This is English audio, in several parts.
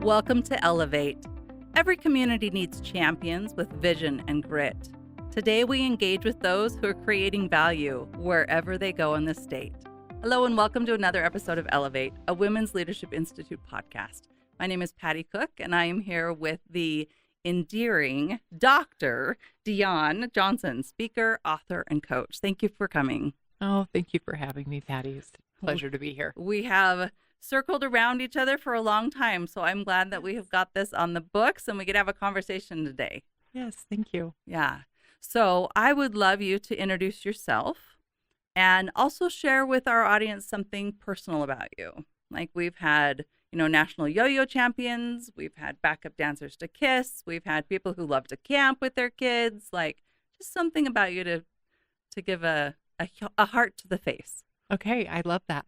Welcome to Elevate. Every community needs champions with vision and grit. Today we engage with those who are creating value wherever they go in the state. Hello and welcome to another episode of Elevate, a Women's Leadership Institute podcast. My name is Patty Cook and I am here with the endearing Dr. Deonne Johnson, speaker, author, and coach. Thank you for coming. Oh, thank you for having me, Patty. It's a pleasure to be here. We have circled around each other for a long time, so I'm glad that we have got this on the books and we could have a conversation today. Yes, thank you. Yeah. So I would love you to introduce yourself and also share with our audience something personal about you. Like we've had, national yo-yo champions. We've had backup dancers to Kiss. We've had people who love to camp with their kids. Like just something about you to give a heart to the face. Okay, I love that.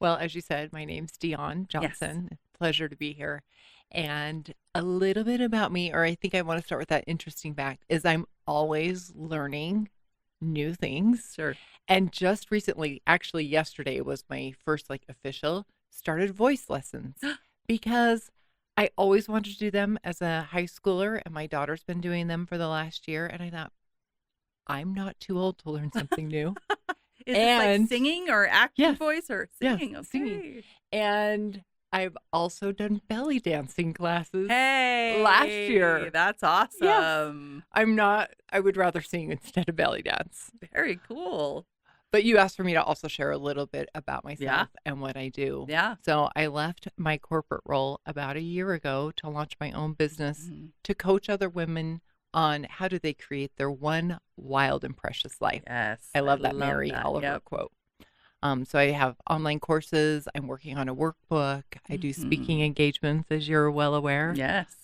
Well, as you said, my name's Deonne Johnson. Yes. Pleasure to be here. And a little bit about me, or I think I want to start with that interesting fact, is I'm always learning new things. Sure. And just recently, actually yesterday was my first official started voice lessons because I always wanted to do them as a high schooler, and my daughter's been doing them for the last year. And I thought, I'm not too old to learn something new. Is it like singing or acting voice or singing? Yes, okay. Singing. And I've also done belly dancing classes last year. That's awesome. Yes. I would rather sing instead of belly dance. Very cool. But you asked for me to also share a little bit about myself and what I do. Yeah. So I left my corporate role about a year ago to launch my own business to coach other women on how do they create their one wild and precious life. Yes. I love that Mary Oliver quote. So I have online courses. I'm working on a workbook. I do speaking engagements, as you're well aware. Yes.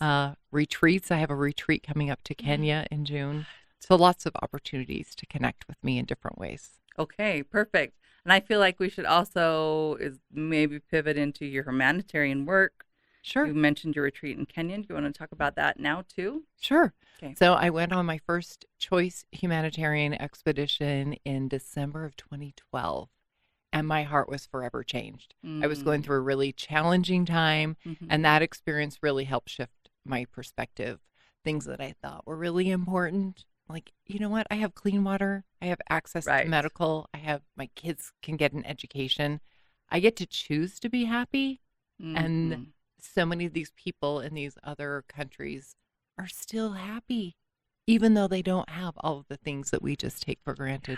Retreats. I have a retreat coming up to Kenya in June. So lots of opportunities to connect with me in different ways. Okay, perfect. And I feel like we should also maybe pivot into your humanitarian work. Sure. You mentioned your retreat in Kenya. Do you want to talk about that now too? Sure. Okay. So I went on my first choice humanitarian expedition in December of 2012, and my heart was forever changed. I was going through a really challenging time, and that experience really helped shift my perspective. Things that I thought were really important. Like, you know what? I have clean water. I have access to medical. My kids can get an education. I get to choose to be happy. And so many of these people in these other countries are still happy, even though they don't have all of the things that we just take for granted.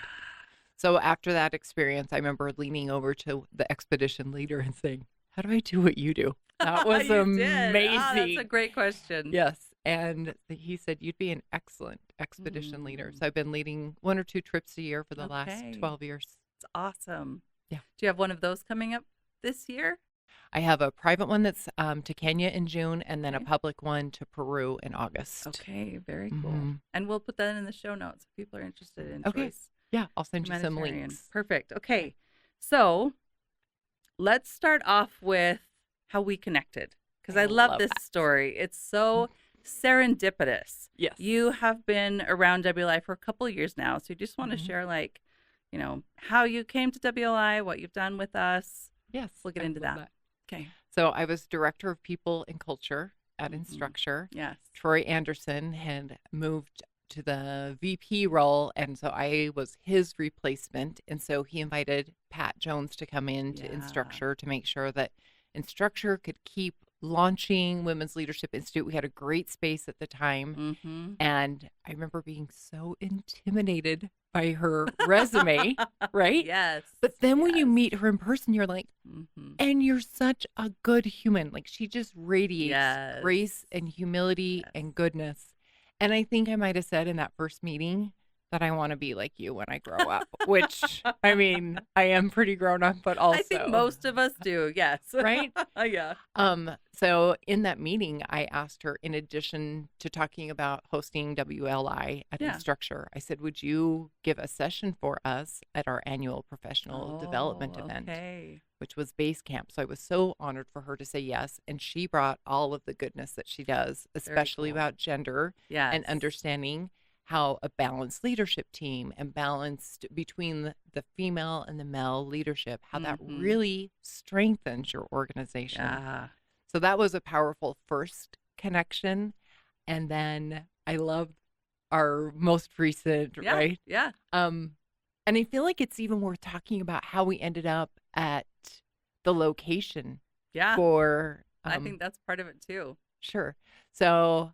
So after that experience, I remember leaning over to the expedition leader and saying, how do I do what you do? That was amazing. Oh, that's a great question. Yes. And he said, you'd be an excellent expedition leader. So I've been leading 1 or 2 trips a year for the last 12 years. It's awesome. Yeah. Do you have one of those coming up this year? I have a private one that's to Kenya in June, and then a public one to Peru in August. Okay, very cool. And we'll put that in the show notes if people are interested in choice. Yeah, I'll send you some links. Perfect. Okay, so let's start off with how we connected, because I love this story. It's so serendipitous. Yes. You have been around WLI for a couple of years now, so you just want to share, how you came to WLI, what you've done with us. Yes. We'll get into that. Okay. So I was director of people and culture at Instructure. Yes. Troy Anderson had moved to the VP role, and so I was his replacement. And so he invited Pat Jones to come in to Instructure to make sure that Instructure could keep launching Women's Leadership Institute. We had a great space at the time. And I remember being so intimidated by her resume, right? Yes. But then when you meet her in person, you're like, and you're such a good human. Like she just radiates grace and humility and goodness. And I think I might have said in that first meeting that I want to be like you when I grow up, which, I mean, I am pretty grown up, but also. I think most of us do, yes. Right? Yeah. So in that meeting, I asked her, in addition to talking about hosting WLI at Instructure, I said, would you give a session for us at our annual professional development event, which was Base Camp? So I was so honored for her to say yes. And she brought all of the goodness that she does, especially about gender and understanding how a balanced leadership team and balanced between the female and the male leadership, how that really strengthens your organization. Yeah. So that was a powerful first connection. And then I love our most recent, Yeah. right? Yeah. And I feel like it's even worth talking about how we ended up at the location Yeah. for. I think that's part of it too. Sure. So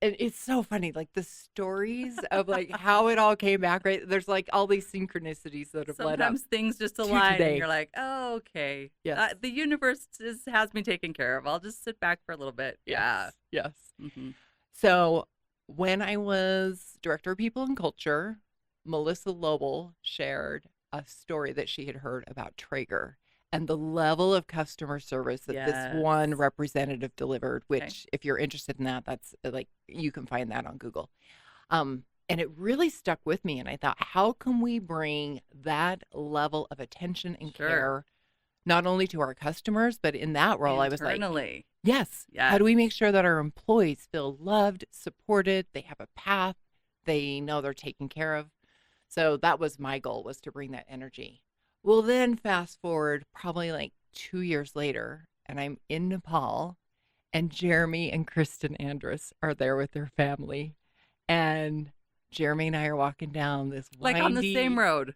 it's so funny, like the stories of like how it all came back, right? There's like all these synchronicities that have led up Sometimes things just to align and today. you're like, oh, okay. Yes. The universe has me taken care of. I'll just sit back for a little bit. Yeah. Yes. Mm-hmm. So when I was director of people and culture, Melissa Lobel shared a story that she had heard about Traeger and the level of customer service that this one Yes. representative delivered, which Okay. if you're interested in that, that's like, you can find that on Google. And it really stuck with me. And I thought, how can we bring that level of attention and Sure. care, not only to our customers, but in that role, I was like, Internally. yes. Yes. How do we make sure that our employees feel loved, supported, they have a path, they know they're taken care of? So that was my goal, was to bring that energy. Well, then fast forward probably like 2 years later, and I'm in Nepal, and Jeremy and Kristen Andrus are there with their family. And Jeremy and I are walking down this Like on the same road.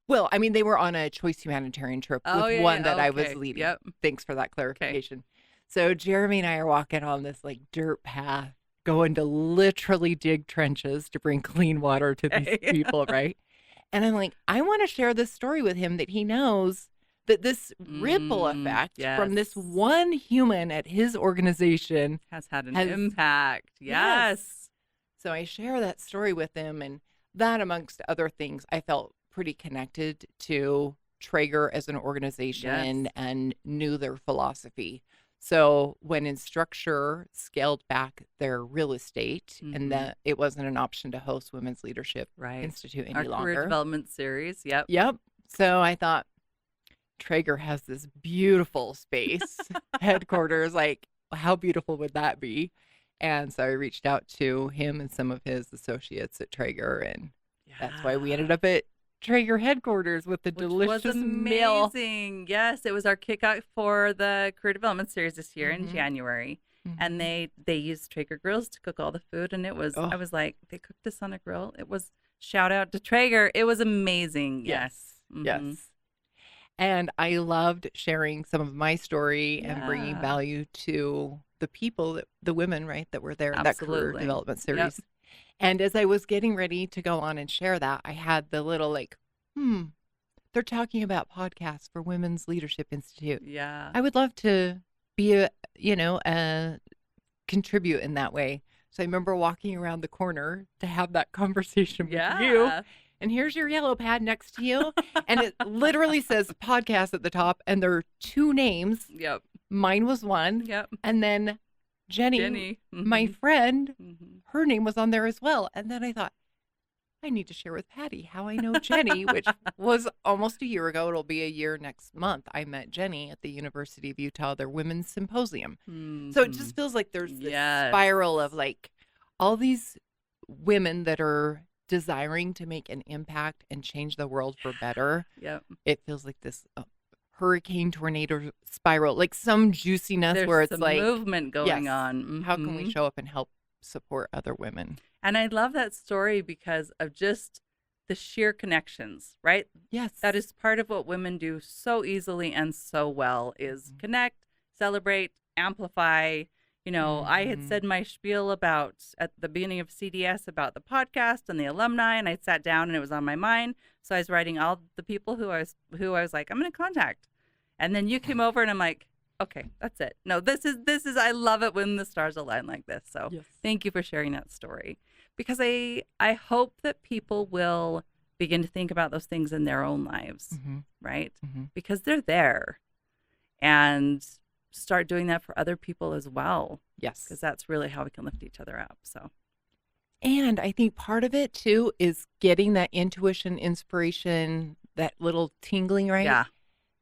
Well, I mean, they were on a choice humanitarian trip with one that I was leading. Yep. Thanks for that clarification. So Jeremy and I are walking on this like dirt path, going to literally dig trenches to bring clean water to these people, right? And I'm like, I want to share this story with him, that he knows that this ripple effect from this one human at his organization has had an impact. Yes. So I share that story with him, and that, amongst other things, I felt pretty connected to Traeger as an organization and knew their philosophy. So when Instructure scaled back their real estate, and that it wasn't an option to host Women's Leadership Institute any longer. Career development series. Yep. So I thought, Traeger has this beautiful space, headquarters. Like, how beautiful would that be? And so I reached out to him and some of his associates at Traeger, and that's why we ended up at Traeger headquarters with the delicious meal. Amazing. Yes, it was our kickoff for the career development series this year in January. And they used Traeger grills to cook all the food, and it was I was like, they cooked this on a grill. It was, shout out to Traeger. It was amazing. Yes. And I loved sharing some of my story and bringing value to the people, the women, right, that were there in that career development series. And as I was getting ready to go on and share that, I had the little like, they're talking about podcasts for Women's Leadership Institute. Yeah. I would love to be contribute in that way. So I remember walking around the corner to have that conversation with you. And here's your yellow pad next to you. And it literally says podcast at the top, and there are two names. Yep. Mine was one. Yep. And then Jenny. My friend, her name was on there as well. And then I thought, I need to share with Patty how I know Jenny, which was almost a year ago. It'll be a year next month. I met Jenny at the University of Utah, their women's symposium. So it just feels like there's this spiral of like all these women that are desiring to make an impact and change the world for better. It feels like this hurricane tornado spiral, like some juiciness. There's where it's some like movement going on. How can we show up and help support other women? And I love that story because of just the sheer connections, right? Yes. That is part of what women do so easily and so well, is connect, celebrate, amplify. You know, I had said my spiel about at the beginning of CDS about the podcast and the alumni, and I sat down and it was on my mind. So I was writing all the people who I was like, I'm going to contact. And then you came over and I'm like, okay, that's it. No, this is, I love it when the stars align like this. So thank you for sharing that story, because I hope that people will begin to think about those things in their own lives, right? Because they're there, and start doing that for other people as well. Yes. Because that's really how we can lift each other up. So. And I think part of it too is getting that intuition, inspiration, that little tingling, right? Yeah.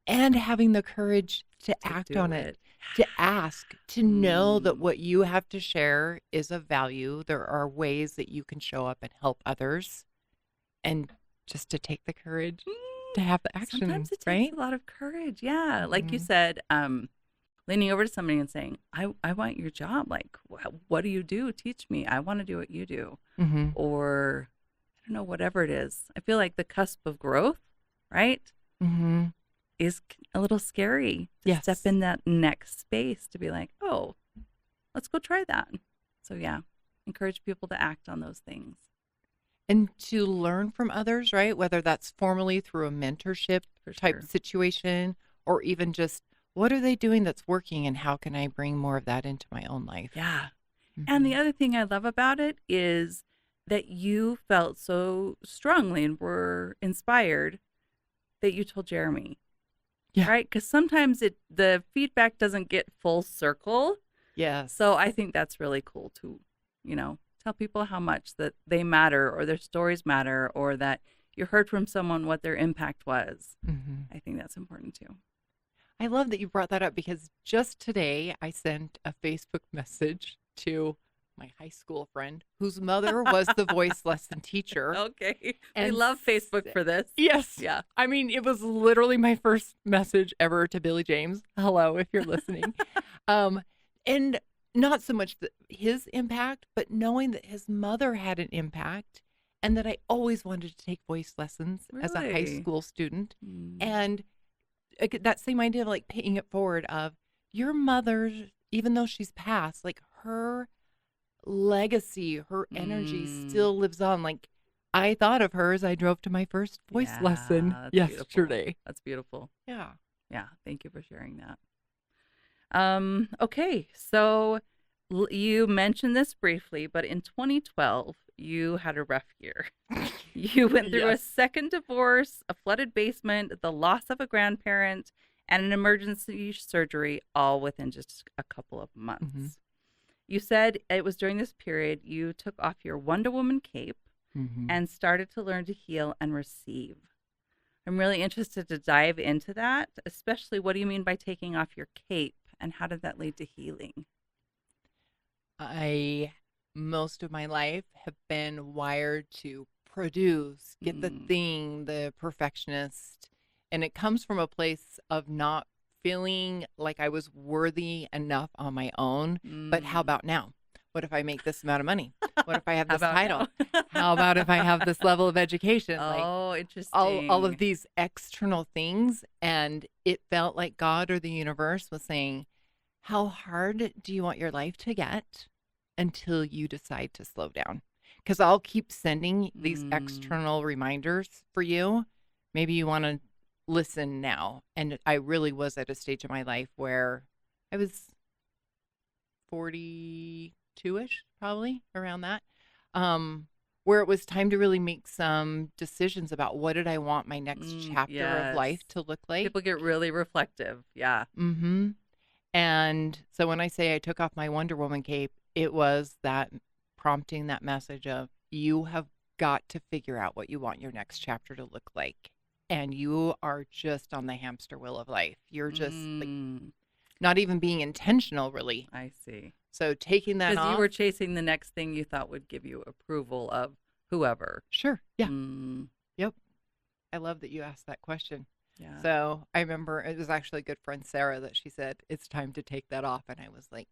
And having the courage to act on it, to ask, to know that what you have to share is of value. There are ways that you can show up and help others, and just to take the courage to have the action. Sometimes it takes right? a lot of courage. Yeah. Like you said, leaning over to somebody and saying, I want your job. Like, what do you do? Teach me. I want to do what you do. Mm-hmm. Or, I don't know, whatever it is. I feel like the cusp of growth, right, Mm-hmm. is a little scary to Yes. step in that next space to be like, oh, let's go try that. So, yeah, encourage people to act on those things. And to learn from others, right? Whether that's formally through a mentorship type situation, or even just what are they doing that's working and how can I bring more of that into my own life? Yeah. Mm-hmm. And the other thing I love about it is that you felt so strongly and were inspired that you told Jeremy. Yeah. Right? Because sometimes the feedback doesn't get full circle. Yes. So I think that's really cool to, tell people how much that they matter or their stories matter or that you heard from someone what their impact was. Mm-hmm. I think that's important too. I love that you brought that up because just today I sent a Facebook message to my high school friend whose mother was the voice lesson teacher. Okay. And I love Facebook for this. Yes. Yeah. I mean, it was literally my first message ever to Billy James. Hello, if you're listening. And not so much his impact, but knowing that his mother had an impact and that I always wanted to take voice lessons as a high Really? school student. Mm. And that same idea of like paying it forward of your mother, even though she's passed, like her legacy, her energy still lives on. Like I thought of her as I drove to my first voice lesson that's yesterday. Beautiful. That's beautiful. Yeah. Yeah. Thank you for sharing that. Okay. So you mentioned this briefly, but in 2012, you had a rough year. You went through a second divorce, a flooded basement, the loss of a grandparent, and an emergency surgery all within just a couple of months. Mm-hmm. You said it was during this period you took off your Wonder Woman cape and started to learn to heal and receive. I'm really interested to dive into that, especially what do you mean by taking off your cape and how did that lead to healing? Most of my life have been wired to produce, get the thing, the perfectionist. And it comes from a place of not feeling like I was worthy enough on my own. But how about now? What if I make this amount of money? What if I have this title? How about if I have this level of education? Oh, interesting. All of these external things. And it felt like God or the universe was saying, how hard do you want your life to get until you decide to slow down? Because I'll keep sending these external reminders for you. Maybe you want to listen now. And I really was at a stage of my life where I was 42-ish, probably around that, where it was time to really make some decisions about what did I want my next chapter of life to look like. People get really reflective. Yeah. Mm-hmm. And so when I say I took off my Wonder Woman cape, it was that prompting that message of you have got to figure out what you want your next chapter to look like. And you are just on the hamster wheel of life. You're just like not even being intentional, really. I see. So taking that off. Because you were chasing the next thing you thought would give you approval of whoever. Sure. Yeah. Yep. I love that you asked that question. Yeah. So I remember it was actually a good friend, Sarah, that she said, it's time to take that off. And I was like,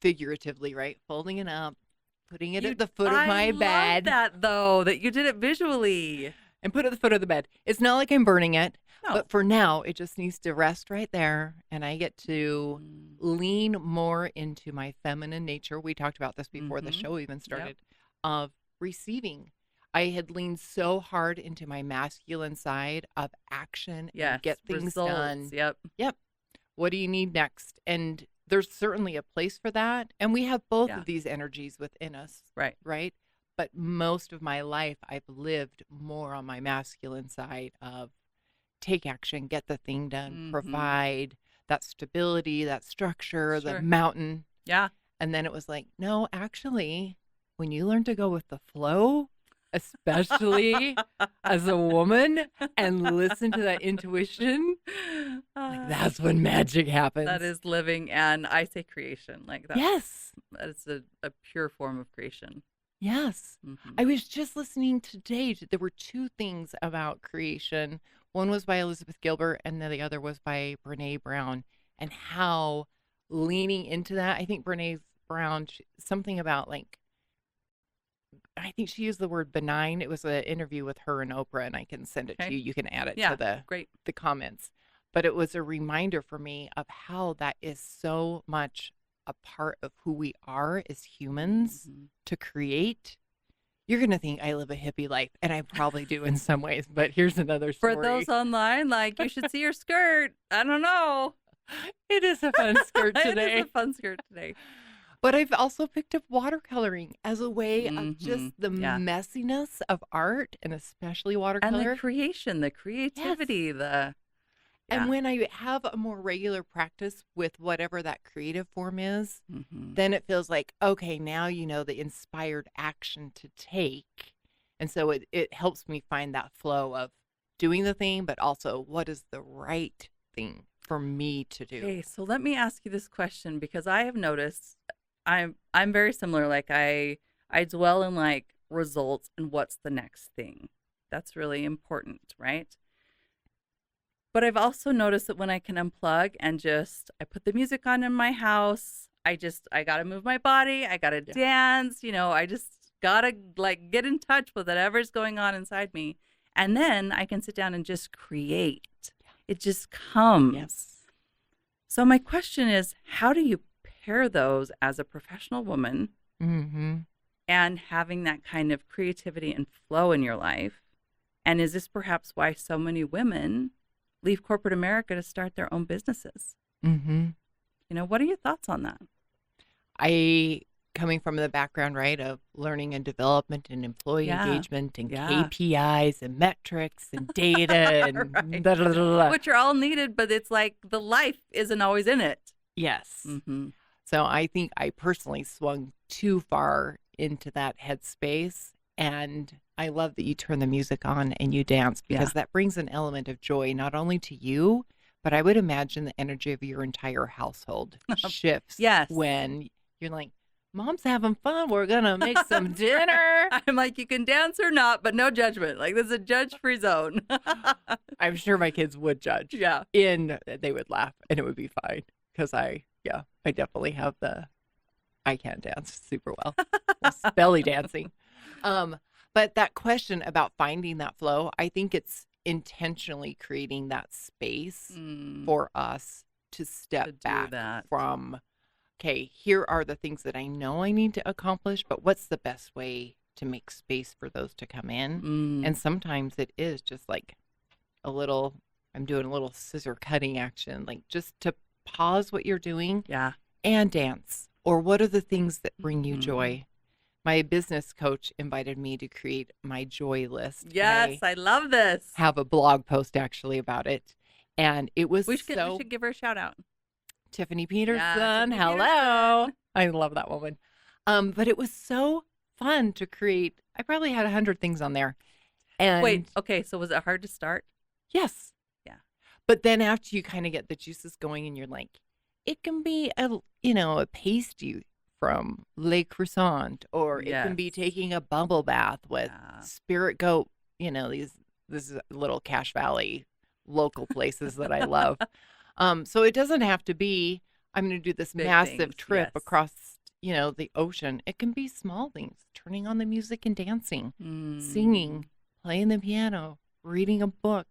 figuratively, right? Folding it up, putting it at the foot of my bed. I love that, though, that you did it visually. And put it at the foot of the bed. It's not like I'm burning it. No. But for now, it just needs to rest right there. And I get to lean more into my feminine nature. We talked about this before the show even started, of receiving. I had leaned so hard into my masculine side of action and get things done. Yep. What do you need next? And there's certainly a place for that. And we have both of these energies within us. Right. But most of my life, I've lived more on my masculine side of take action, get the thing done, provide that stability, that structure, the mountain. Yeah. And then it was like, no, actually, when you learn to go with the flow, especially as a woman, and listen to that intuition, like that's when magic happens. That is living, and I say creation. Like that. Yes. That is a pure form of creation. Yes. I was just listening today. There were two things about creation. One was by Elizabeth Gilbert, and then the other was by Brene Brown. And how leaning into that, I think Brene Brown, something about like, I think she used the word benign. It was an interview with her and Oprah, and I can send it to you. You can add it to the comments. But it was a reminder for me of how that is so much a part of who we are as humans to create. You're going to think I live a hippie life, and I probably do in some ways, but here's another story. For those online, like, you should see your skirt. I don't know. It is a fun skirt today. It is a fun skirt today. But I've also picked up watercoloring as a way of just the messiness of art, and especially watercolor. And the creation, the creativity, And when I have a more regular practice with whatever that creative form is, then it feels like, okay, now you know the inspired action to take. And so it helps me find that flow of doing the thing, but also what is the right thing for me to do. Okay, so let me ask you this question, because I have noticed I'm very similar. Like I dwell in like results and what's the next thing. That's really important, right? But I've also noticed that when I can unplug and I put the music on in my house, I got to move my body. I got to dance, I just got to like get in touch with whatever's going on inside me. And then I can sit down and just create. It just comes. Yes. So my question is, how do you pair those as a professional woman and having that kind of creativity and flow in your life? And is this perhaps why so many women leave corporate America to start their own businesses? What are your thoughts on that? Coming from the background, right, of learning and development and employee engagement and KPIs and metrics and data and blah, blah, blah, blah. Which are all needed, but it's like the life isn't always in it. Yes. So I think I personally swung too far into that headspace. And I love that you turn the music on and you dance, because that brings an element of joy, not only to you, but I would imagine the energy of your entire household shifts when you're like, Mom's having fun. We're going to make some dinner. I'm like, you can dance or not, but no judgment. Like, this is a judge-free zone. I'm sure my kids would judge. Yeah. They would laugh and it would be fine, because I definitely have I can't dance super well. Belly dancing. But that question about finding that flow, I think it's intentionally creating that space for us to step back from, okay, here are the things that I know I need to accomplish, but what's the best way to make space for those to come in? And sometimes it is just like I'm doing a little scissor cutting action, like just to pause what you're doing and dance. Or what are the things that bring you joy? My business coach invited me to create my joy list. Yes, I love this. Have a blog post actually about it. And it was we should give her a shout out. Tiffany Peterson. Hello. I love that woman. But it was so fun to create. I probably had 100 things on there. And wait, okay. So was it hard to start? Yes. Yeah. But then after you kind of get the juices going and you're like, it can be a pasty from Le Croissant, or it can be taking a bubble bath with Spirit Goat, this is little Cache Valley local places that I love. So it doesn't have to be, I'm going to do this big massive trip across, the ocean. It can be small things, turning on the music and dancing, singing, playing the piano, reading a book.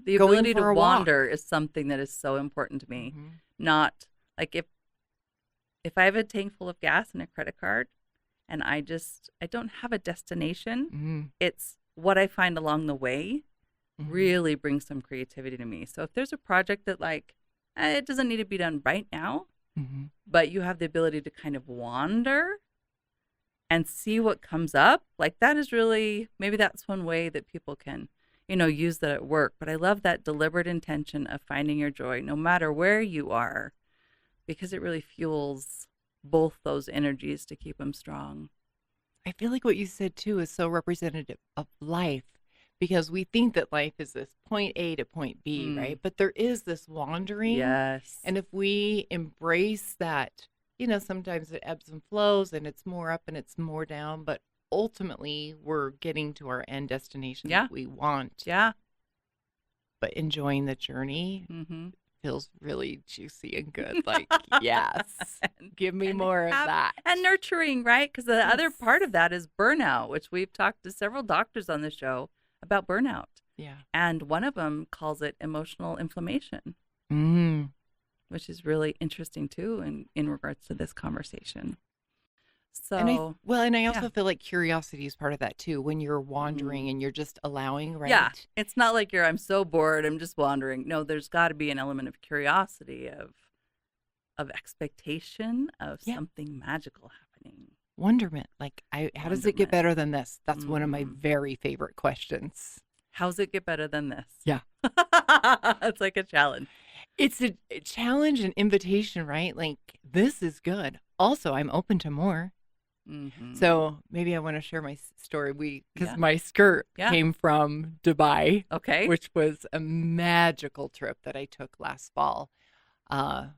The ability to wander is something that is so important to me. Not like if I have a tank full of gas and a credit card and I don't have a destination, it's what I find along the way really brings some creativity to me. So if there's a project that it doesn't need to be done right now, but you have the ability to kind of wander and see what comes up, like that is really, maybe that's one way that people can, use that at work. But I love that deliberate intention of finding your joy no matter where you are, because it really fuels both those energies to keep them strong. I feel like what you said too is so representative of life, because we think that life is this point A to point B, right? But there is this wandering. Yes. And if we embrace that, sometimes it ebbs and flows and it's more up and it's more down, but ultimately we're getting to our end destination that we want. Yeah. but enjoying the journey feels really juicy and good. Like, yes, give me more of that. And nurturing, right? Because the other part of that is burnout, which we've talked to several doctors on the show about burnout. Yeah. And one of them calls it emotional inflammation, which is really interesting too in regards to this conversation. So, and I also feel like curiosity is part of that too. When you're wandering and you're just allowing, right? Yeah, it's not like I'm so bored, I'm just wandering. No, there's got to be an element of curiosity, of expectation, of something magical happening. Wonderment. Like, how does it get better than this? That's one of my very favorite questions. How's it get better than this? Yeah. It's like a challenge. It's a challenge and invitation, right? Like, this is good. Also, I'm open to more. So maybe I want to share my story. Because my skirt came from Dubai, which was a magical trip that I took last fall. I'm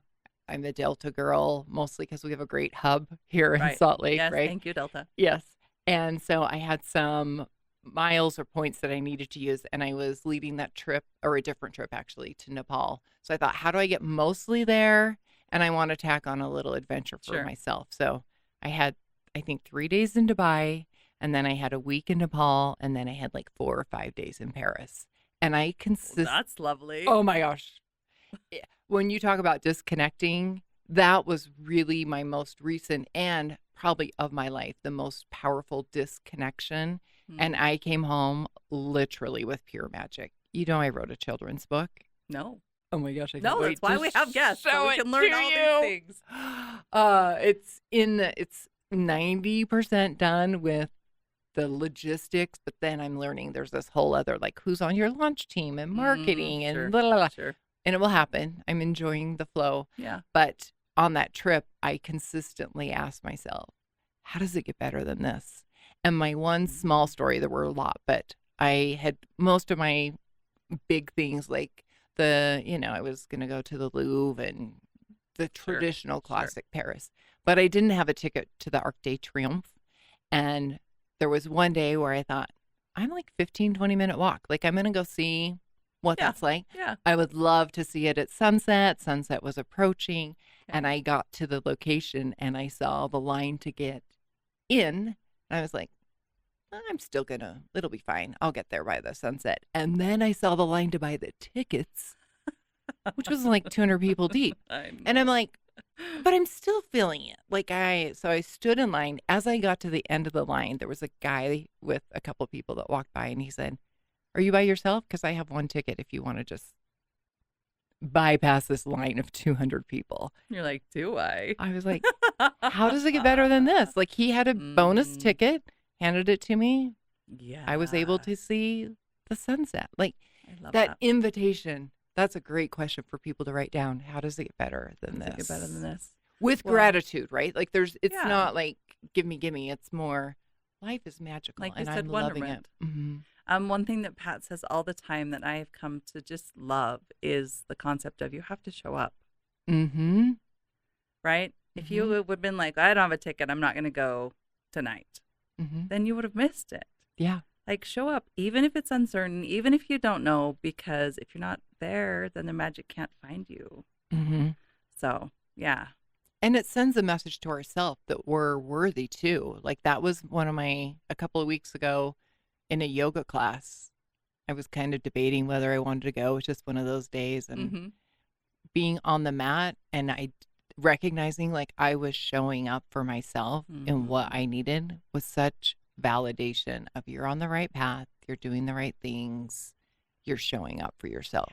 a Delta girl, mostly because we have a great hub here in Salt Lake, yes, right? Thank you, Delta. Yes. And so I had some miles or points that I needed to use, and I was leading that trip, or a different trip actually, to Nepal. So I thought, how do I get mostly there? And I want to tack on a little adventure for myself. So I had, I think, 3 days in Dubai, and then I had a week in Nepal, and then I had like 4 or 5 days in Paris. And I that's lovely. Oh my gosh. When you talk about disconnecting, that was really my most recent and probably of my life, the most powerful disconnection. And I came home literally with pure magic. You know, I wrote a children's book. No. Oh my gosh! No, that's why we have guests, so we can learn all these things. It's 90% done with the logistics, but then I'm learning there's this whole other, like, who's on your launch team and marketing and blah, blah, blah. Sure. And it will happen. I'm enjoying the flow. Yeah. But on that trip, I consistently asked myself, how does it get better than this? And my one small story, there were a lot, but I had most of my big things, like I was going to go to the Louvre and the traditional classic Paris, but I didn't have a ticket to the Arc de Triomphe. And there was one day where I thought, I'm like 15-20 minute walk. Like, I'm going to go see what that's like. Yeah. I would love to see it at sunset. Sunset was approaching, and I got to the location and I saw the line to get in. And I was like, I'm still it'll be fine. I'll get there by the sunset. And then I saw the line to buy the tickets, which was like 200 people deep. And I'm like, but I'm still feeling it. Like, so I stood in line. As I got to the end of the line, there was a guy with a couple of people that walked by, and he said, are you by yourself? Because I have one ticket if you want to just bypass this line of 200 people. You're like, do I? I was like, how does it get better than this? Like, he had a bonus ticket, handed it to me. Yeah. I was able to see the sunset. Like, I love that invitation. That's a great question for people to write down. How does it get better than this? Get better than this? With gratitude, right? Like, it's not like, give me. It's more, life is magical, like and you said, I'm loving it. One thing that Pat says all the time that I have come to just love is the concept of you have to show up. Right? If you would have been like, I don't have a ticket, I'm not going to go tonight, then you would have missed it. Yeah. Like, show up, even if it's uncertain, even if you don't know, because if you're not there, then the magic can't find you. So, yeah. And it sends a message to ourselves that we're worthy too. Like, that was a couple of weeks ago in a yoga class. I was kind of debating whether I wanted to go. It was just one of those days. And being on the mat and recognizing like I was showing up for myself and what I needed was such validation of, you're on the right path, you're doing the right things, you're showing up for yourself.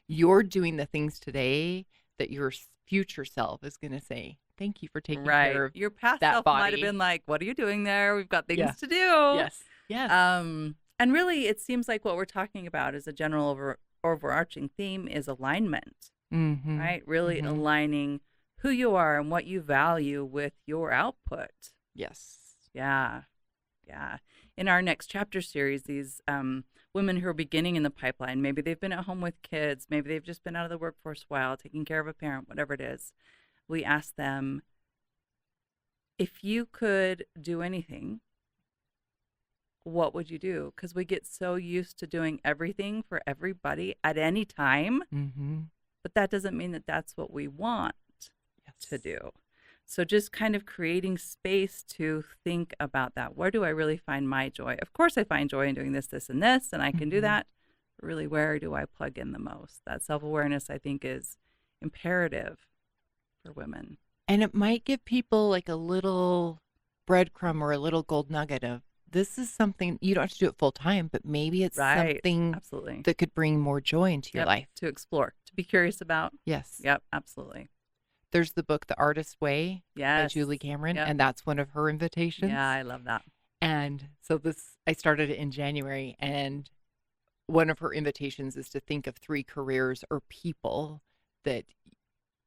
You're doing the things today that your future self is going to say, thank you for taking care of your past that self body. Might have been like, what are you doing there? We've got things to do. Yes. And really, it seems like what we're talking about is a general overarching theme is alignment, right? Really aligning who you are and what you value with your output. Yes. Yeah. In our next chapter series, these women who are beginning in the pipeline, maybe they've been at home with kids, maybe they've just been out of the workforce a while, taking care of a parent, whatever it is. We ask them, 'If you could do anything, what would you do? Because we get so used to doing everything for everybody at any time, Mm-hmm. but that doesn't mean that that's what we want to Yes. do. So just kind of creating space to think about that. Where do I really find my joy? Of course, I find joy in doing this, this, and this, and I can do Mm-hmm. that. But really, where do I plug in the most? That self-awareness, I think, is imperative for women. And it might give people like a little breadcrumb or a little gold nugget of this is something you don't have to do it full time, but maybe it's Right. something Absolutely. that could bring more joy into your Yep. life. To explore, to be curious about. Yes. Yep. Absolutely. There's the book, The Artist's Way by Yes. Julie Cameron, Yep. and that's one of her invitations. Yeah, I love that. And so I started it in January, and one of her invitations is to think of 3 careers or people that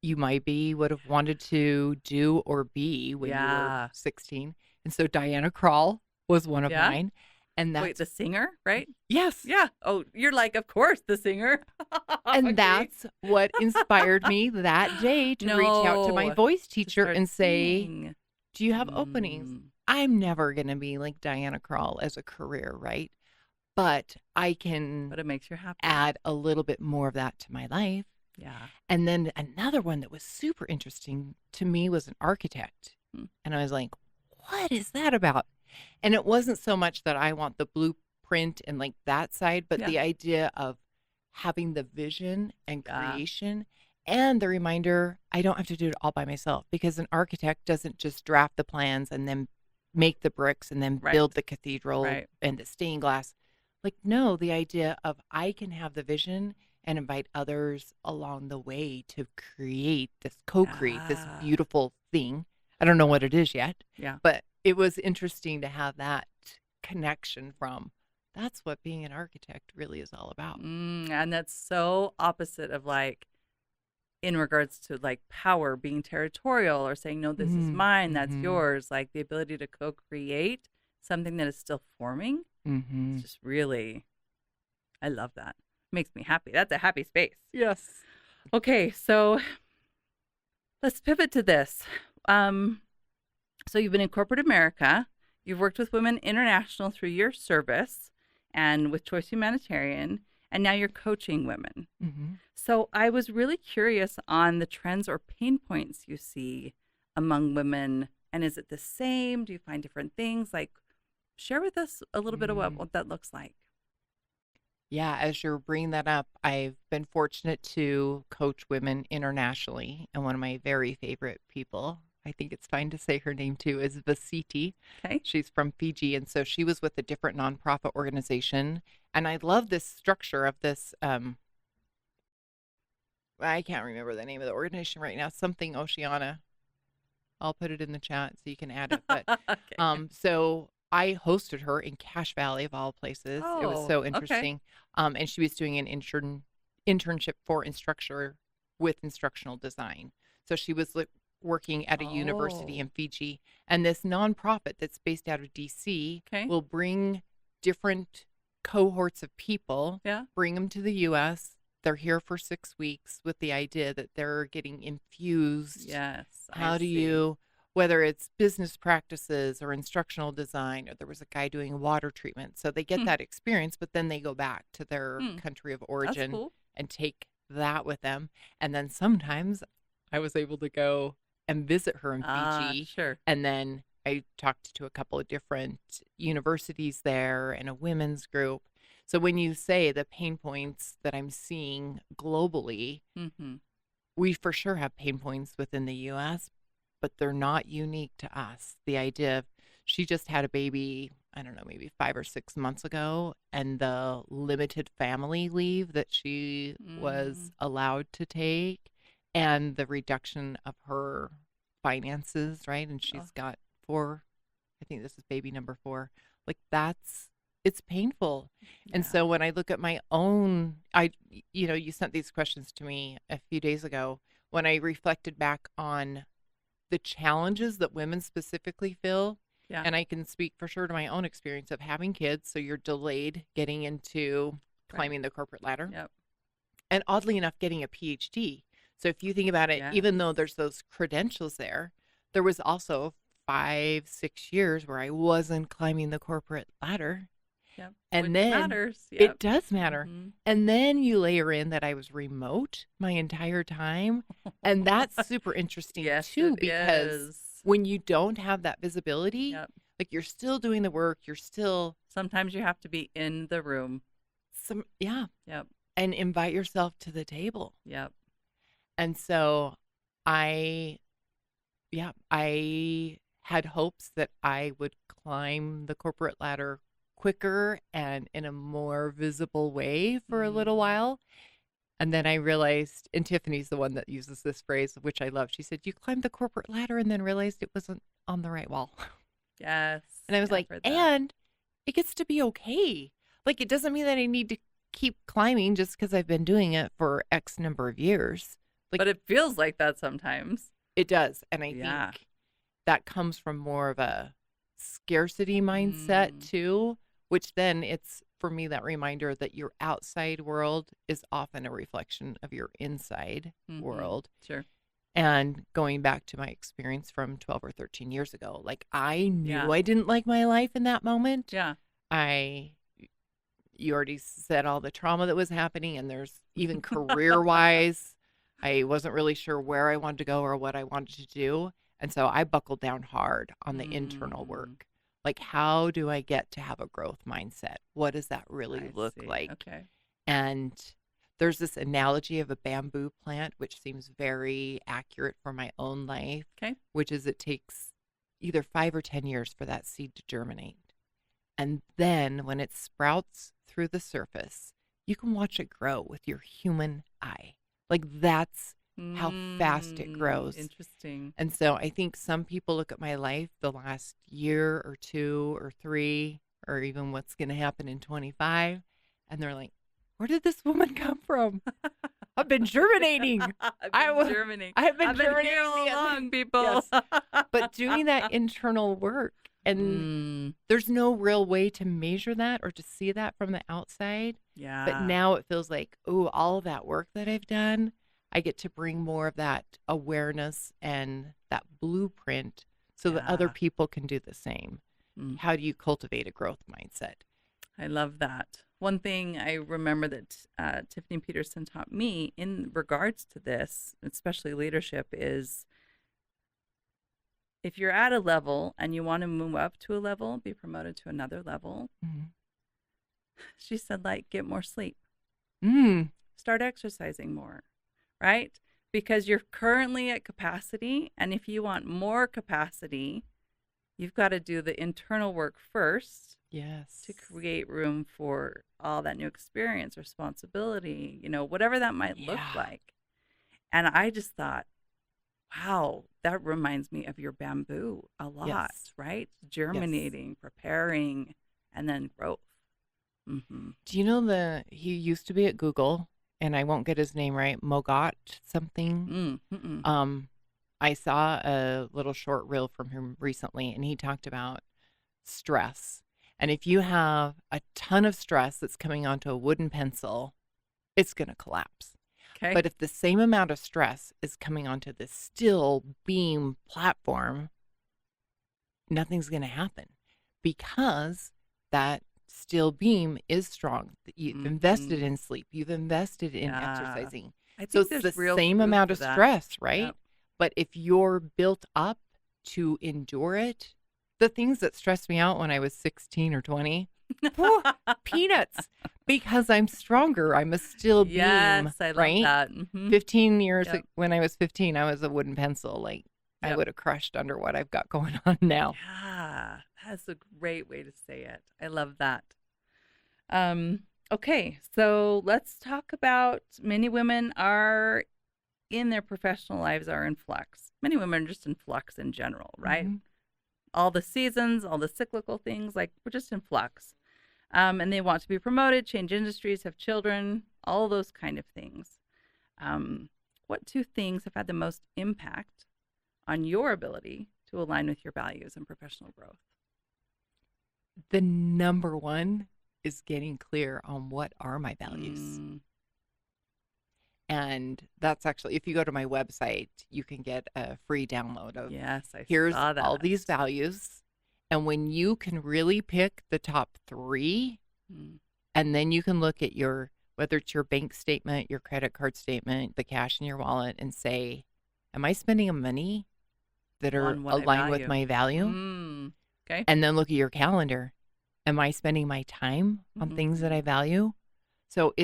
you would have wanted to do or be when you were 16. And so Diana Krall was one of Yeah. mine. And that's Wait, the singer, right? yes. Yeah. Oh, you're like, of course, the singer. And Okay. that's what inspired me that day to reach out to my No, voice to teacher start and say, singing. do you have openings? Mm, I'm never going to be like Diana Krall as a career, right? But I can But it makes you happy. add a little bit more of that to my life. Yeah. And then another one that was super interesting to me was an architect. Hmm. And I was like, what is that about? And it wasn't so much that I want the blueprint and like that side, but Yeah. the idea of having the vision and Yeah. creation and the reminder I don't have to do it all by myself, because an architect doesn't just draft the plans and then make the bricks and then Right. build the cathedral Right. and the stained glass. Like, no, the idea of I can have the vision and invite others along the way to create this, co-create this Yeah. beautiful thing. I don't know what it is yet, Yeah. but it was interesting to have that connection from that's what being an architect really is all about. And that's so opposite of like, in regards to like power, being territorial or saying, no, this is mine, that's yours. Like the ability to co-create something that is still forming. It's just really, I love that. Makes me happy. That's a happy space. Yes. Okay, so let's pivot to this. So you've been in corporate America. You've worked with Women International through your service and with Choice Humanitarian, and now you're coaching women. So I was really curious on the trends or pain points you see among women. And is it the same? Do you find different things? Like, share with us a little bit of what that looks like. Yeah, as you're bringing that up, I've been fortunate to coach women internationally. And one of my very favorite people, I think it's fine to say her name too, is Vasiti. Okay. She's from Fiji. And so she was with a different nonprofit organization. And I love this structure of this, I can't remember the name of the organization right now, something Oceana. I'll put it in the chat so you can add it. But Okay. so I hosted her in Cache Valley of all places. It was so okay. interesting. And she was doing an internship for instructor with instructional design. So she was working at a university in Fiji. And this nonprofit that's based out of DC Okay. will bring different cohorts of people, Yeah. bring them to the U.S. They're here for 6 weeks with the idea that they're getting infused. Yes. How do you, whether it's business practices or instructional design, or there was a guy doing water treatment. So they get that experience, but then they go back to their country of That's origin cool. and take that with them. And then sometimes I was able to go and visit her in Fiji. Sure. And then I talked to a couple of different universities there and a women's group. So when you say the pain points that I'm seeing globally, we for sure have pain points within the U.S., but they're not unique to us. The idea of she just had a baby, I don't know, maybe 5 or 6 months ago, and the limited family leave that she was allowed to take and the reduction of her finances, right? And she's got 4, I think this is baby number 4. Like it's painful. And so when I look at my own, you sent these questions to me a few days ago, when I reflected back on the challenges that women specifically feel. Yeah. And I can speak for sure to my own experience of having kids. So you're delayed getting into climbing the corporate ladder. Yep. And oddly enough, getting a PhD. So if you think about it, even though there's those credentials there was also 5-6 years where I wasn't climbing the corporate ladder. Yep. And Which then matters. it Yep. does matter. Mhm. And then you layer in that I was remote my entire time. And that's super interesting Yes, too, it because is. when you don't have that visibility, Yep. like you're still doing the work, you're still Sometimes you have to be in the room. yeah, Yep. and invite yourself to the table. Yep. And so I had hopes that I would climb the corporate ladder quicker and in a more visible way for a little while. And then I realized, and Tiffany's the one that uses this phrase, which I love. She said, "You climbed the corporate ladder and then realized it wasn't on the right wall." Yes. And I was like, and it gets to be okay. Like, it doesn't mean that I need to keep climbing just because I've been doing it for X number of years. Like, but it feels like that sometimes. It does. And I think that comes from more of a scarcity mindset too, which then it's, for me, that reminder that your outside world is often a reflection of your inside world. Sure. And going back to my experience from 12 or 13 years ago, like I knew I didn't like my life in that moment. Yeah. You already said all the trauma that was happening, and there's even career-wise, I wasn't really sure where I wanted to go or what I wanted to do. And so I buckled down hard on the internal work. Like, how do I get to have a growth mindset? What does that really look like? Okay. And there's this analogy of a bamboo plant, which seems very accurate for my own life, which is it takes either 5 or 10 years for that seed to germinate. And then when it sprouts through the surface, you can watch it grow with your human eye. Like, that's how fast it grows. Interesting. And so I think some people look at my life the last year or 2 or 3, or even what's going to happen in 25, and they're like, where did this woman come from? I've been germinating. I've been germinating here all along, people. Yes. But doing that internal work, and there's no real way to measure that or to see that from the outside. Yeah. But now it feels like, oh, all of that work that I've done, I get to bring more of that awareness and that blueprint so that other people can do the same. How do you cultivate a growth mindset? I love that. One thing I remember that Tiffany Peterson taught me in regards to this, especially leadership, is if you're at a level and you want to move up to a level, be promoted to another level, she said, like, get more sleep. Start exercising more, right? Because you're currently at capacity, and if you want more capacity, you've got to do the internal work first. Yes. To create room for all that new experience, responsibility, whatever that might look like. And I just thought, wow, that reminds me of your bamboo a lot, right? Germinating, preparing, and then growth. Do you know he used to be at Google, and I won't get his name right, Mogot something? I saw a little short reel from him recently, and he talked about stress. And if you have a ton of stress that's coming onto a wooden pencil, it's going to collapse. Okay. But if the same amount of stress is coming onto this steel beam platform, nothing's going to happen because that steel beam is strong. You've invested in sleep. You've invested in exercising. So it's the same amount of stress, right? Yep. But if you're built up to endure it, the things that stressed me out when I was 16 or 20, peanuts, because I'm stronger. I'm a steel beam, I love right? That. 15 years when I was 15, I was a wooden pencil. Like, I would have crushed under what I've got going on now. Yeah, that's a great way to say it. I love that. Okay, so let's talk about many women are in their professional lives are in flux. Many women are just in flux in general, right? All the seasons, all the cyclical things, like we're just in flux. And they want to be promoted, change industries, have children, all those kind of things. What 2 things have had the most impact on your ability to align with your values and professional growth? The number one is getting clear on what are my values. And that's actually, if you go to my website, you can get a free download of Yes, I here's saw that. all these values. And when you can really pick the top 3, and then you can look at whether it's your bank statement, your credit card statement, the cash in your wallet, and say, am I spending money that are aligned with my value? Okay. And then look at your calendar. Am I spending my time on things that I value? So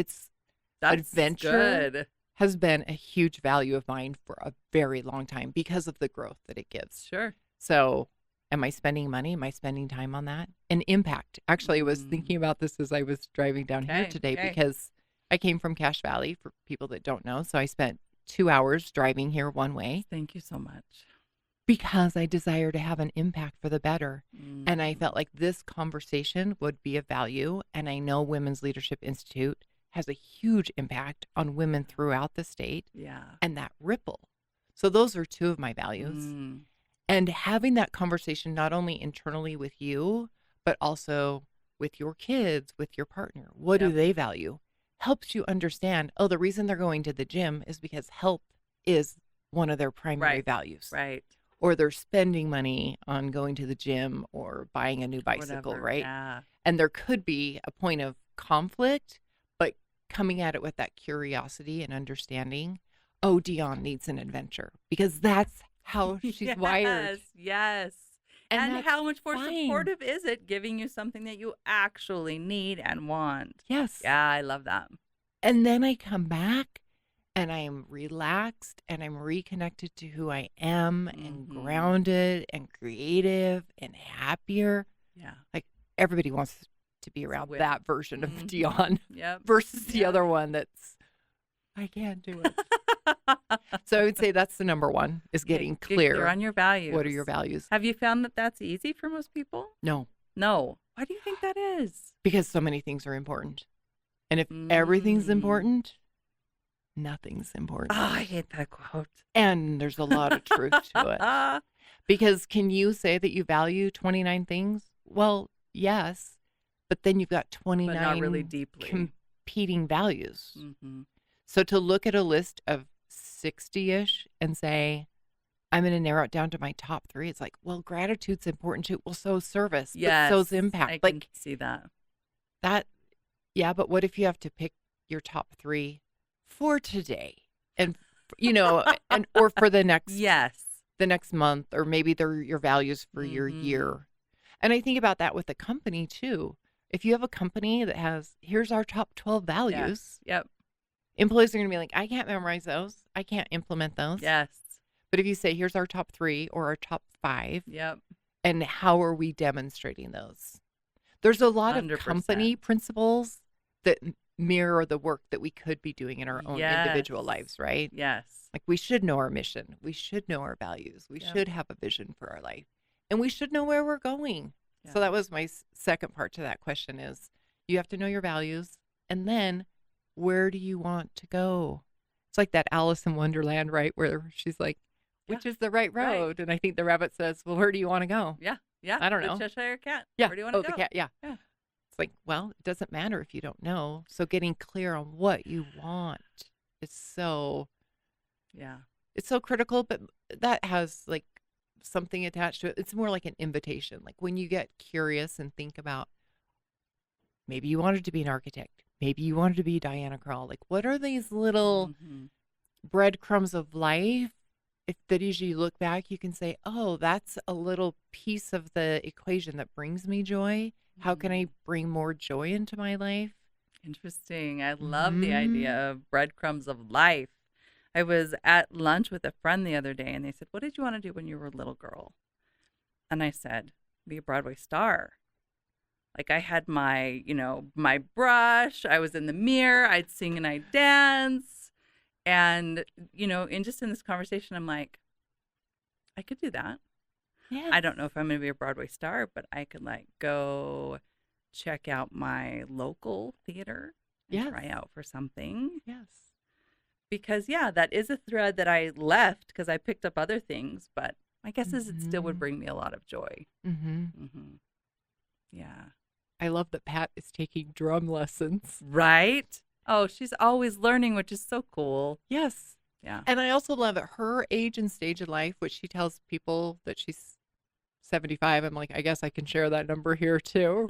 adventure has been a huge value of mine for a very long time because of the growth that it gives. Sure. So am I spending money? Am I spending time on that? And impact. Actually, I was thinking about this as I was driving down here today because I came from Cache Valley, for people that don't know. So I spent 2 hours driving here one way. Thank you so much. Because I desire to have an impact for the better. And I felt like this conversation would be of value. And I know Women's Leadership Institute has a huge impact on women throughout the state. Yeah. And that ripple. So those are 2 of my values. And having that conversation not only internally with you, but also with your kids, with your partner. What do they value? Helps you understand, the reason they're going to the gym is because health is one of their primary values. Right. Or they're spending money on going to the gym or buying a new bicycle, Whatever. right? Yeah. And there could be a point of conflict, but coming at it with that curiosity and understanding, Deonne needs an adventure because that's how she's wired. Yes. And how much more supportive is it giving you something that you actually need and want? Yes. Yeah, I love that. And then I come back and I'm relaxed and I'm reconnected to who I am and grounded and creative and happier. Yeah. Like everybody wants to be around that version of Deonne versus the other one that's, I can't do it. So I would say that's the number one is getting clear. You're on your values. What are your values? Have you found that that's easy for most people? No. Why do you think that is? Because so many things are important. And if everything's important, nothing's important. Oh, I hate that quote. And there's a lot of truth to it. Because can you say that you value 29 things? Well, yes. But then you've got 29 but not really deeply competing values. So to look at a list of 60-ish and say, I'm going to narrow it down to my top 3. It's like, well, gratitude's important too. Well, so is service. Yes. But so's impact. I can see that. Yeah, but what if you have to pick your top 3 for today? And, and or for the next the next month, or maybe they're your values for your year. And I think about that with a company too. If you have a company that has, here's our top 12 values. Yep. Employees are going to be like, I can't memorize those. I can't implement those. Yes. But if you say, here's our top 3 or our top 5. Yep. And how are we demonstrating those? There's a lot 100%. Of company principles that mirror the work that we could be doing in our own individual lives, right? Yes. Like we should know our mission. We should know our values. We should have a vision for our life. And we should know where we're going. So that was my second part to that question is you have to know your values. And then where do you want to go? It's like that Alice in Wonderland, right? Where she's like, which is the right road? Right. And I think the rabbit says, well, where do you want to go? Yeah. I don't know. The Cheshire Cat. Yeah. Where do you want to go? The cat. Yeah. It's like, well, it doesn't matter if you don't know. So getting clear on what you want is so, it's so critical, but that has like something attached to it. It's more like an invitation. Like when you get curious and think about, maybe you wanted to be an architect. Maybe you wanted to be Diana Krall. Like, what are these little breadcrumbs of life? If that as you look back, you can say, oh, that's a little piece of the equation that brings me joy. How can I bring more joy into my life? Interesting. I love the idea of breadcrumbs of life. I was at lunch with a friend the other day, and they said, what did you want to do when you were a little girl? And I said, be a Broadway star. Like I had my, my brush. I was in the mirror. I'd sing and I'd dance. And, in this conversation, I'm like, I could do that. Yes. I don't know if I'm going to be a Broadway star, but I could go check out my local theater and try out for something. Yes. Because, that is a thread that I left because I picked up other things, but my guess is it still would bring me a lot of joy. Yeah. I love that Pat is taking drum lessons. Right? Oh, she's always learning, which is so cool. Yes. Yeah. And I also love at her age and stage of life, which she tells people that she's 75. I'm like, I guess I can share that number here too.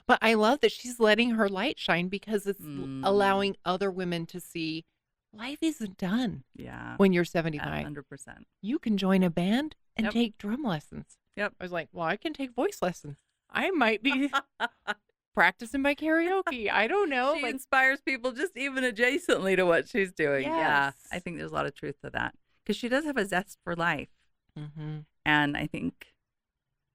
But I love that she's letting her light shine because it's allowing other women to see life isn't done. Yeah. When you're 75. 100%. You can join a band and Yep. take drum lessons. Yep. I was like, well, I can take voice lessons. I might be practicing my karaoke. I don't know. She inspires people just even adjacently to what she's doing. Yes. Yeah. I think there's a lot of truth to that because she does have a zest for life. Mm-hmm. And I think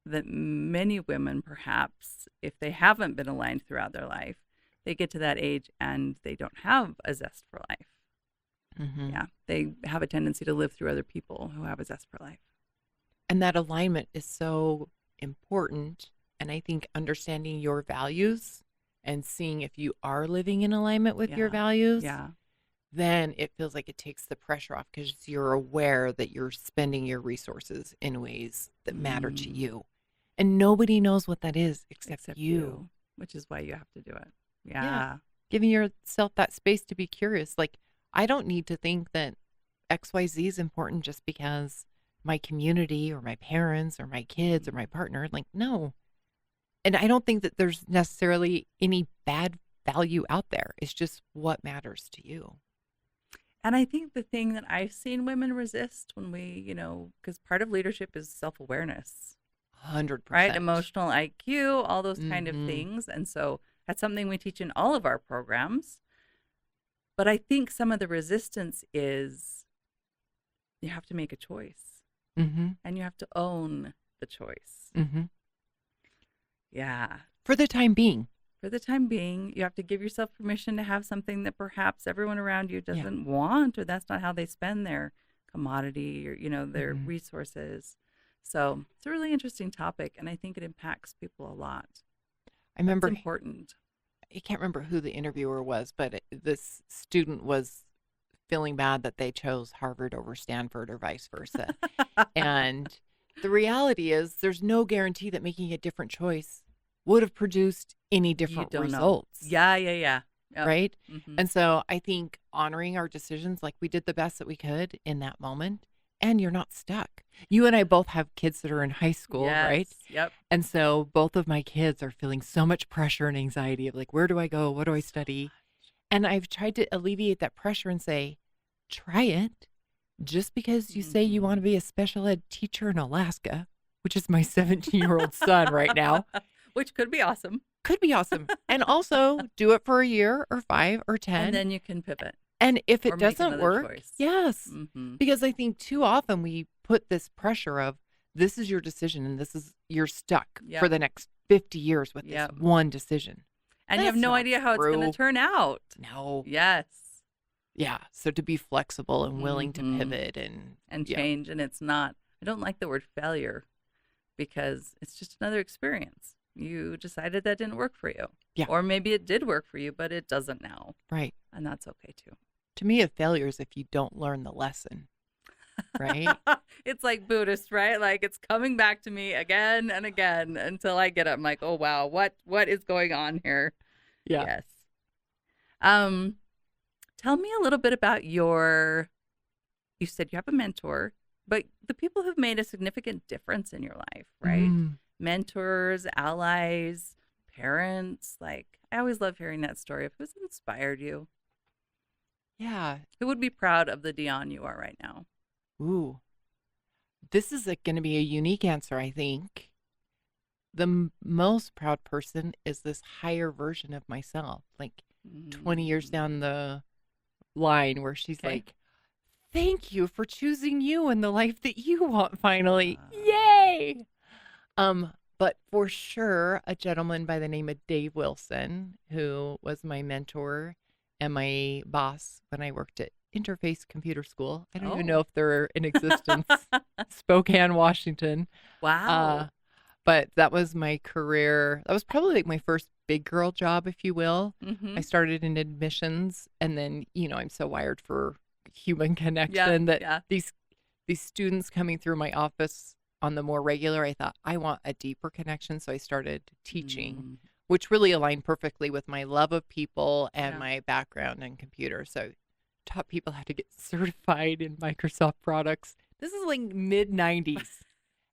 that many women, perhaps, if they haven't been aligned throughout their life, they get to that age and they don't have a zest for life. Mm-hmm. Yeah. They have a tendency to live through other people who have a zest for life. And that alignment is so important. And I think understanding your values and seeing if you are living in alignment with your values, then it feels like it takes the pressure off because you're aware that you're spending your resources in ways that matter to you. And nobody knows what that is except you. Which is why you have to do it. Yeah. Giving yourself that space to be curious. Like, I don't need to think that XYZ is important just because my community or my parents or my kids or my partner, like, no. And I don't think that there's necessarily any bad value out there. It's just what matters to you. And I think the thing that I've seen women resist when we, because part of leadership is self-awareness. 100%. Right? Emotional IQ, all those kind of things. And so that's something we teach in all of our programs. But I think some of the resistance is you have to make a choice. And you have to own the choice. Yeah. For the time being. For the time being, you have to give yourself permission to have something that perhaps everyone around you doesn't want, or that's not how they spend their commodity or, their resources. So it's a really interesting topic, and I think it impacts people a lot. I remember it's important. I can't remember who the interviewer was, but this student was feeling bad that they chose Harvard over Stanford or vice versa. And the reality is there's no guarantee that making a different choice would have produced any different results. Yeah. Yep. Right? And so I think honoring our decisions, like we did the best that we could in that moment, and you're not stuck. You and I both have kids that are in high school, right? Yep. And so both of my kids are feeling so much pressure and anxiety of like, where do I go? What do I study? And I've tried to alleviate that pressure and say, try it. Just because you say you want to be a special ed teacher in Alaska, which is my 17-year-old son right now. Which could be awesome. Could be awesome. And also do it for a year or 5 or 10. And then you can pivot. And if it doesn't work, yes. Mm-hmm. Because I think too often we put this pressure of this is your decision and you're stuck for the next 50 years with this one decision. And you have no idea how it's going to turn out. No. Yes. Yeah. So to be flexible and willing to pivot and change. And it's not, I don't like the word failure because it's just another experience. You decided that didn't work for you. Yeah. Or maybe it did work for you, but it doesn't now. Right. And that's okay too. To me, a failure is if you don't learn the lesson. Right? It's like Buddhist, right? Like it's coming back to me again and again until I get up. I'm like, oh wow, what is going on here? Yeah. Yes. Tell me a little bit about you said you have a mentor, but the people who've made a significant difference in your life, right? Mentors, allies, parents. Like, I always love hearing that story of who's inspired you. Yeah. Who would be proud of the Deonne you are right now? Ooh. This is going to be a unique answer, I think. The most proud person is this higher version of myself, like 20 years down the line where she's like, thank you for choosing you and the life that you want finally. Yay! But for sure, a gentleman by the name of Dave Wilson, who was my mentor and my boss when I worked at Interface Computer School. I don't even know if they're in existence. Spokane, Washington. Wow. But that was my career. That was probably like my first big girl job, if you will. I started in admissions, and then, I'm so wired for human connection that these students coming through my office on the more regular, I thought I want a deeper connection. So I started teaching which really aligned perfectly with my love of people and Yeah. my background in computers. So taught people how to get certified in Microsoft products. This is like mid 90s.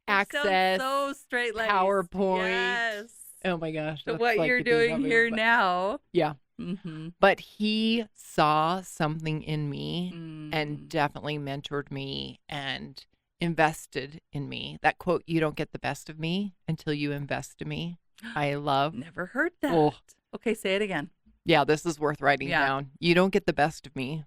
Access, so straight-laced. PowerPoint. Yes. Oh my gosh. So That's what like you're the days doing of here it, but now. yeah. Mm-hmm. But he saw something in me and Mm. definitely mentored me and invested in me. That quote, "You don't get the best of me until you invest in me," I love. Never heard that. Oh, Okay, say it again. yeah, this is worth writing Yeah. down. You don't get the best of me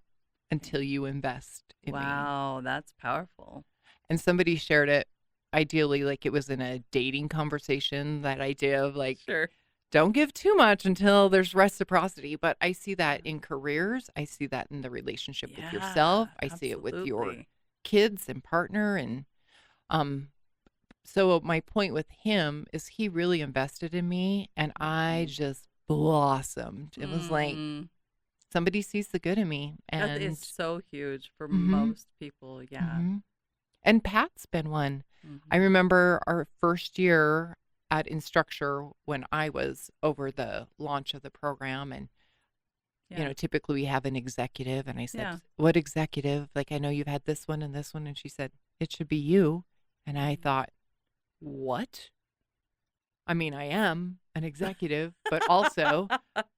until you invest in me. Wow, that's powerful. And somebody shared it, ideally, like it was in a dating conversation, that idea of like, Sure. don't give too much until there's reciprocity. But I see that in careers. I see that in the relationship with yourself. I see it with your absolutely. kids and partner. And so my point with him is he really invested in me, and I just blossomed. It was like Mm. somebody sees the good in me. That And is so huge for Mhm. most people. Yeah. Mhm. And Pat's been one. I Mhm. remember our first year at Instructure when I was over the launch of the program. And, Yeah. typically we have an executive. And I said, Yeah. "What executive? Like, I know you've had this one and this one." And she said, "It should be you." And I thought, what? I mean, I am an executive, but also,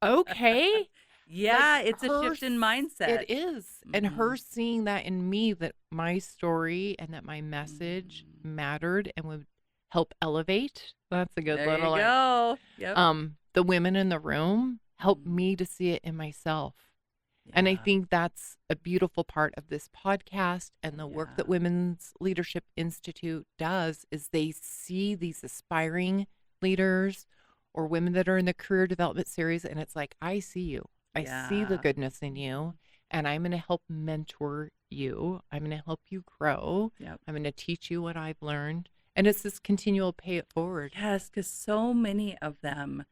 okay. Yeah, Like, it's a shift in mindset. It is. And Mhm. her seeing that in me, that my story and that my message Mhm. mattered and would help elevate. That's a good There you little line. go. Yep. The women in the room helped Mhm. me to see it in myself. And I Yeah. think that's a beautiful part of this podcast and the work that Yeah. Women's Leadership Institute does, is they see these aspiring leaders or women that are in the career development series, and it's like, I see you. I see the Yeah. goodness in you, and I'm going to help mentor you. I'm going to help you grow. Yep. I'm going to teach you what I've learned. And it's this continual pay it forward. Yes, because so many of them,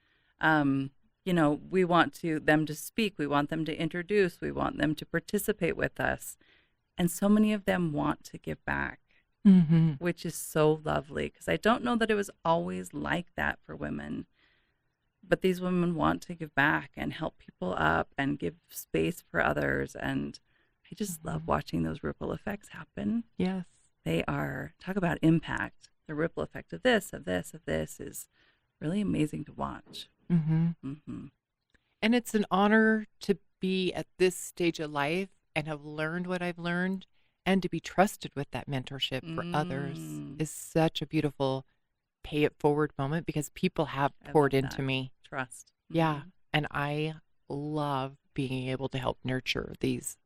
we want them to speak. We want them to introduce. We want them to participate with us. And so many of them want to give back, Mm-hmm. which is so lovely, because I don't know that it was always like that for women. But these women want to give back and help people up and give space for others. And I just love watching those ripple effects happen. Yes. They are, talk about impact. The ripple effect of this is really amazing to watch. Mm-hmm. Mm-hmm. And it's an honor to be at this stage of life and have learned what I've learned, and to be trusted with that mentorship for others is such a beautiful pay it forward moment, because people have I poured love into that. me. Trust. Yeah. Mhm. And I love being able to help nurture these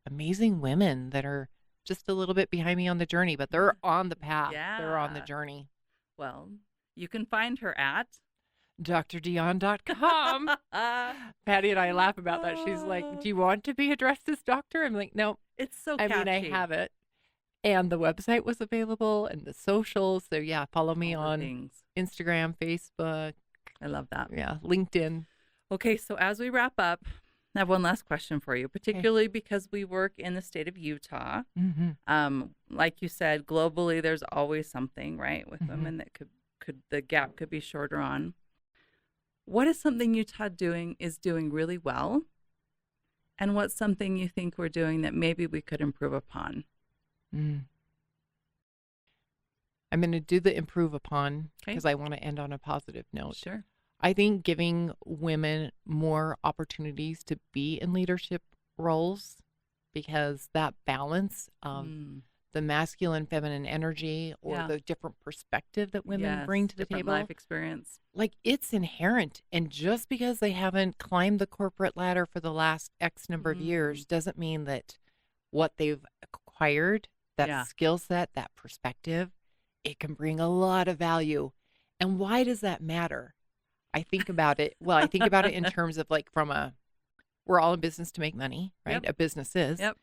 amazing women that are just a little bit behind me on the journey, but they're on the path. They're on the Yeah. journey. Well, you can find her at drdeonne.com. Patty and I laugh about that. She's like, "Do you want to be addressed as doctor?" I'm like, "No." It's so I catchy. mean, I have it. And the website was available and the socials. So yeah, follow me All the on things. Instagram, Facebook, I love that. yeah, LinkedIn. Okay, so as we wrap up, I have one last question for you, particularly because we work in the state of Utah. Mm-hmm. Like you said, globally, there's always something, right, with Mhm. women that could the gap could be shorter on. What is something Utah is doing really well? And what's something you think we're doing that maybe we could improve upon? I'm going to do the improve upon, Okay. because I want to end on a positive note. Sure. I think giving women more opportunities to be in leadership roles, because that balance of the masculine, feminine energy, or Yeah. the different perspective that women Yes, bring to the different table, life experience. like, it's inherent. And just because they haven't climbed the corporate ladder for the last X number of years doesn't mean that what they've acquired, that Yeah. skill set, that perspective, it can bring a lot of value. And why does that matter? I think about it. Well, I think about it in terms of like, we're all in business to make money, right? Yep. A business is. Yep.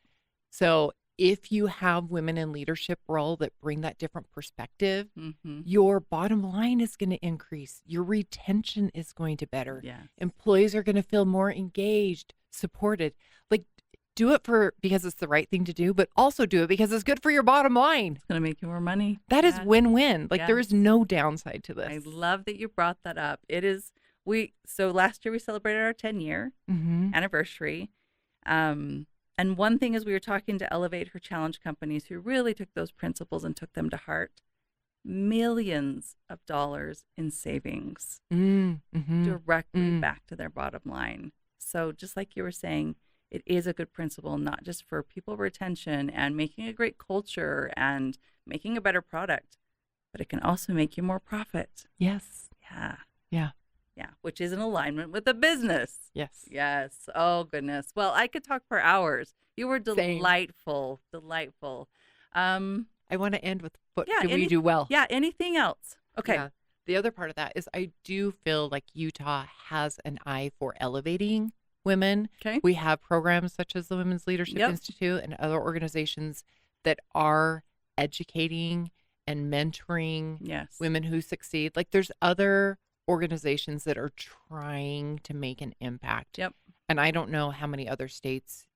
So if you have women in leadership role that bring that different perspective, Mm-hmm. your bottom line is going to increase. Your retention is going to better. Yes. Employees are going to feel more engaged, supported. Like, do it because it's the right thing to do, but also do it because it's good for your bottom line. It's going to make you more money. That is Yeah. win-win. Like, there is no downside to this. I love that you brought that up. So last year we celebrated our 10-year anniversary. And one thing is we were talking to Elevate Her Challenge companies who really took those principles and took them to heart. Millions of dollars in savings directly back to their bottom line. So just like you were saying, it is a good principle, not just for people retention and making a great culture and making a better product, but it can also make you more profit. Yes. Yeah. Yeah. Yeah. Which is in alignment with the business. Yes. Yes. Oh, goodness. Well, I could talk for hours. You were delightful. Same. Delightful. I want to end with what we do well. Yeah. Anything else? Okay. Yeah. The other part of that is I do feel like Utah has an eye for elevating women. Okay. We have programs such as the Women's Leadership Institute and other organizations that are educating and mentoring women who succeed. Like there's other organizations that are trying to make an impact. Yep. And I don't know how many other states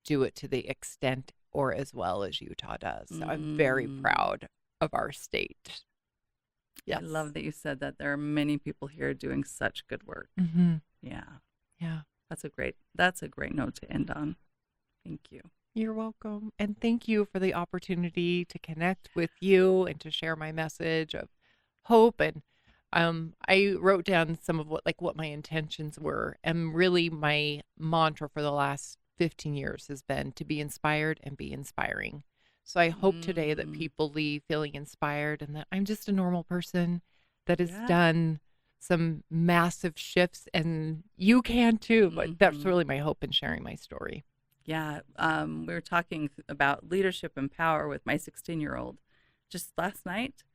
do it to the extent or as well as Utah does. So I'm very proud of our state. Yes. I love that you said that. There are many people here doing such good work. Yeah. Yeah. That's a great note to end on. Thank you. You're welcome. And thank you for the opportunity to connect with you and to share my message of hope. And I wrote down some of what my intentions were. And really my mantra for the last 15 years has been to be inspired and be inspiring. So I hope today that people leave feeling inspired and that I'm just a normal person that has done some massive shifts, and you can too. But that's really my hope in sharing my story. Yeah. We were talking about leadership and power with my 16-year-old just last night.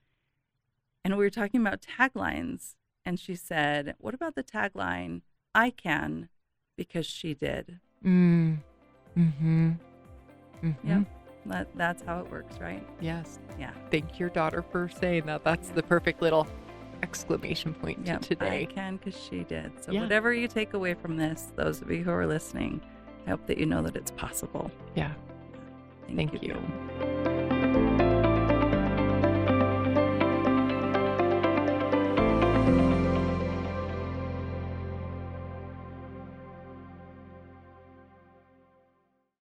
And we were talking about taglines. And she said, what about the tagline, I can because she did? Yep. That's how it works, right? Yes. Yeah. Thank your daughter for saying that. That's the perfect little exclamation point to today. I can because she did. So whatever you take away from this, those of you who are listening, I hope that you know that it's possible. Yeah. Thank you.